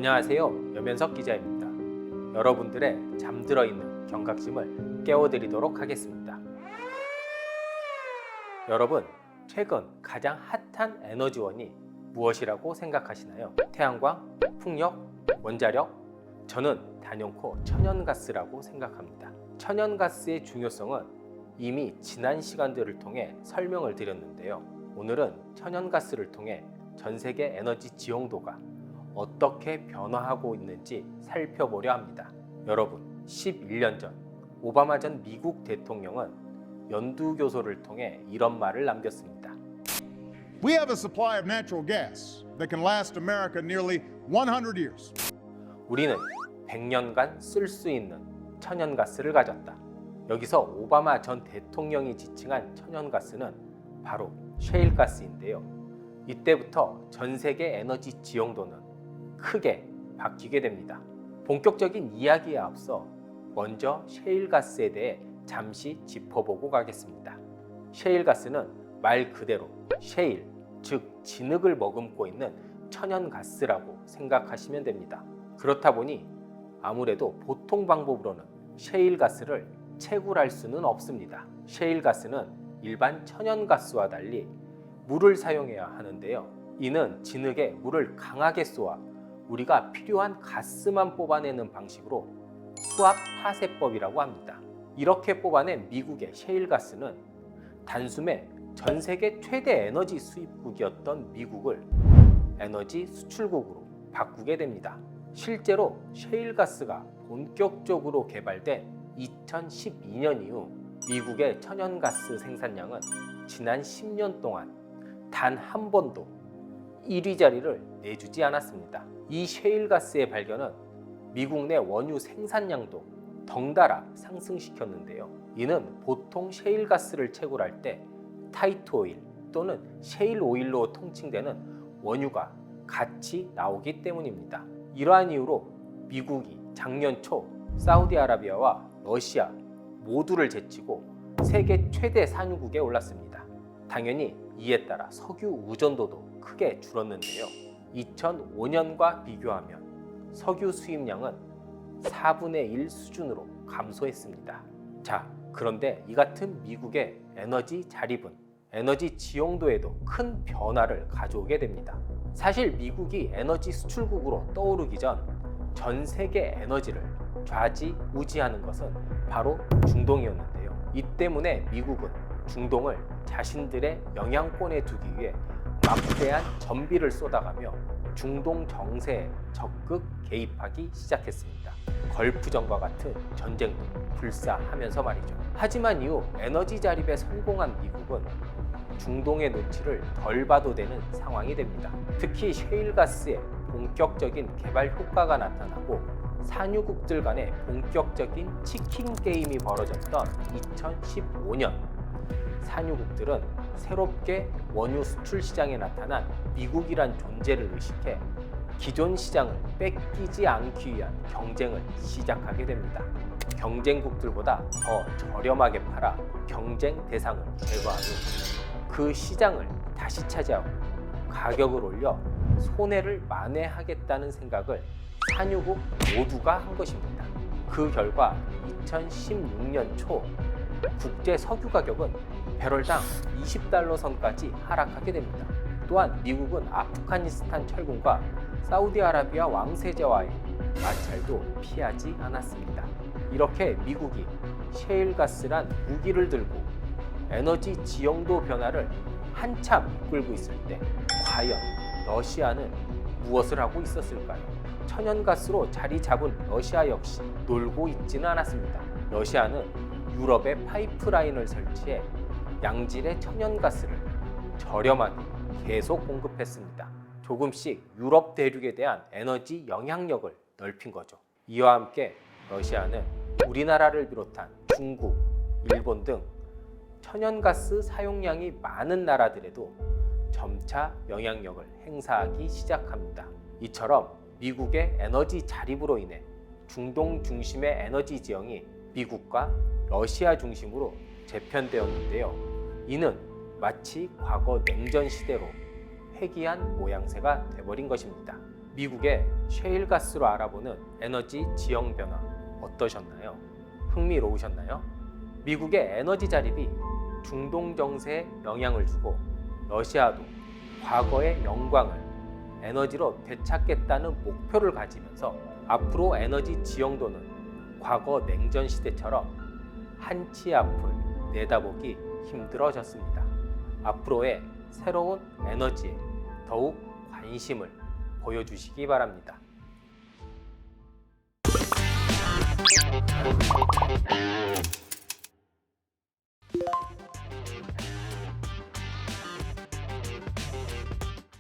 안녕하세요. 여면석 기자입니다. 여러분들의 잠들어 있는 경각심을 깨워드리도록 하겠습니다. 여러분, 최근 가장 핫한 에너지원이 무엇이라고 생각하시나요? 태양광, 풍력, 원자력? 저는 단연코 천연가스라고 생각합니다. 천연가스의 중요성은 이미 지난 시간들을 통해 설명을 드렸는데요. 오늘은 천연가스를 통해 전 세계 에너지 지용도가 어떻게 변화하고 있는지 살펴보려 합니다. 여러분, 11년 전 오바마 전 미국 대통령은 연두교소를 통해 이런 말을 남겼습니다. We have a supply of natural gas that can last America nearly 100 years. 우리는 100년간 쓸 수 있는 천연가스를 가졌다. 여기서 오바마 전 대통령이 지칭한 천연가스는 바로 셰일가스인데요. 이때부터 전 세계 에너지 지용도는 크게 바뀌게 됩니다. 본격적인 이야기에 앞서 먼저 셰일가스에 대해 잠시 짚어보고 가겠습니다. 셰일가스는 말 그대로 셰일, 즉 진흙을 머금고 있는 천연가스라고 생각하시면 됩니다. 그렇다 보니 아무래도 보통 방법으로는 셰일가스를 채굴할 수는 없습니다. 셰일가스는 일반 천연가스와 달리 물을 사용해야 하는데요. 이는 진흙에 물을 강하게 쏘아 우리가 필요한 가스만 뽑아내는 방식으로 수압 파쇄법이라고 합니다. 이렇게 뽑아낸 미국의 셰일가스는 단숨에 전 세계 최대 에너지 수입국이었던 미국을 에너지 수출국으로 바꾸게 됩니다. 실제로 셰일가스가 본격적으로 개발된 2012년 이후 미국의 천연가스 생산량은 지난 10년 동안 단 한 번도 1위 자리를 내주지 않았습니다. 이 셰일가스의 발견은 미국 내 원유 생산량도 덩달아 상승시켰는데요. 이는 보통 셰일가스를 채굴할 때 타이트 오일 또는 셰일 오일로 통칭되는 원유가 같이 나오기 때문입니다. 이러한 이유로 미국이 작년 초 사우디아라비아와 러시아 모두를 제치고 세계 최대 산유국에 올랐습니다. 당연히 이에 따라 석유 의존도도 크게 줄었는데요. 2005년과 비교하면 석유 수입량은 4분의 1 수준으로 감소했습니다. 자, 그런데 이 같은 미국의 에너지 자립은 에너지 지용도에도 큰 변화를 가져오게 됩니다. 사실 미국이 에너지 수출국으로 떠오르기 전 세계 에너지를 좌지우지하는 것은 바로 중동이었는데요. 이 때문에 미국은 중동을 자신들의 영향권에 두기 위해 막대한 전비를 쏟아가며 중동 정세에 적극 개입하기 시작했습니다. 걸프전과 같은 전쟁도 불사하면서 말이죠. 하지만 이후 에너지 자립에 성공한 미국은 중동의 눈치를 덜 봐도 되는 상황이 됩니다. 특히 셰일가스의 본격적인 개발 효과가 나타나고 산유국들 간의 본격적인 치킨 게임이 벌어졌던 2015년, 산유국들은 새롭게 원유 수출 시장에 나타난 미국이란 존재를 의식해 기존 시장을 뺏기지 않기 위한 경쟁을 시작하게 됩니다. 경쟁국들보다 더 저렴하게 팔아 경쟁 대상을 제거한 후 그 시장을 다시 차지하고 가격을 올려 손해를 만회하겠다는 생각을 산유국 모두가 한 것입니다. 그 결과 2016년 초 국제 석유 가격은 배럴당 20달러 선까지 하락하게 됩니다. 또한 미국은 아프가니스탄 철군과 사우디아라비아 왕세자와의 마찰도 피하지 않았습니다. 이렇게 미국이 셰일가스란 무기를 들고 에너지 지형도 변화를 한참 이끌고 있을 때 과연 러시아는 무엇을 하고 있었을까요? 천연가스로 자리 잡은 러시아 역시 놀고 있지는 않았습니다. 러시아는 유럽에 파이프라인을 설치해 양질의 천연가스를 저렴하게 계속 공급했습니다. 조금씩 유럽 대륙에 대한 에너지 영향력을 넓힌 거죠. 이와 함께 러시아는 우리나라를 비롯한 중국, 일본 등 천연가스 사용량이 많은 나라들에도 점차 영향력을 행사하기 시작합니다. 이처럼 미국의 에너지 자립으로 인해 중동 중심의 에너지 지형이 미국과 러시아 중심으로 재편되었는데요. 이는 마치 과거 냉전 시대로 회귀한 모양새가 돼버린 것입니다. 미국의 셰일가스로 알아보는 에너지 지형 변화 어떠셨나요? 흥미로우셨나요? 미국의 에너지 자립이 중동 정세에 영향을 주고 러시아도 과거의 영광을 에너지로 되찾겠다는 목표를 가지면서 앞으로 에너지 지형도는 과거 냉전 시대처럼 한치 앞을 내다보기 힘들어졌습니다. 앞으로의 새로운 에너지에 더욱 관심을 보여주시기 바랍니다.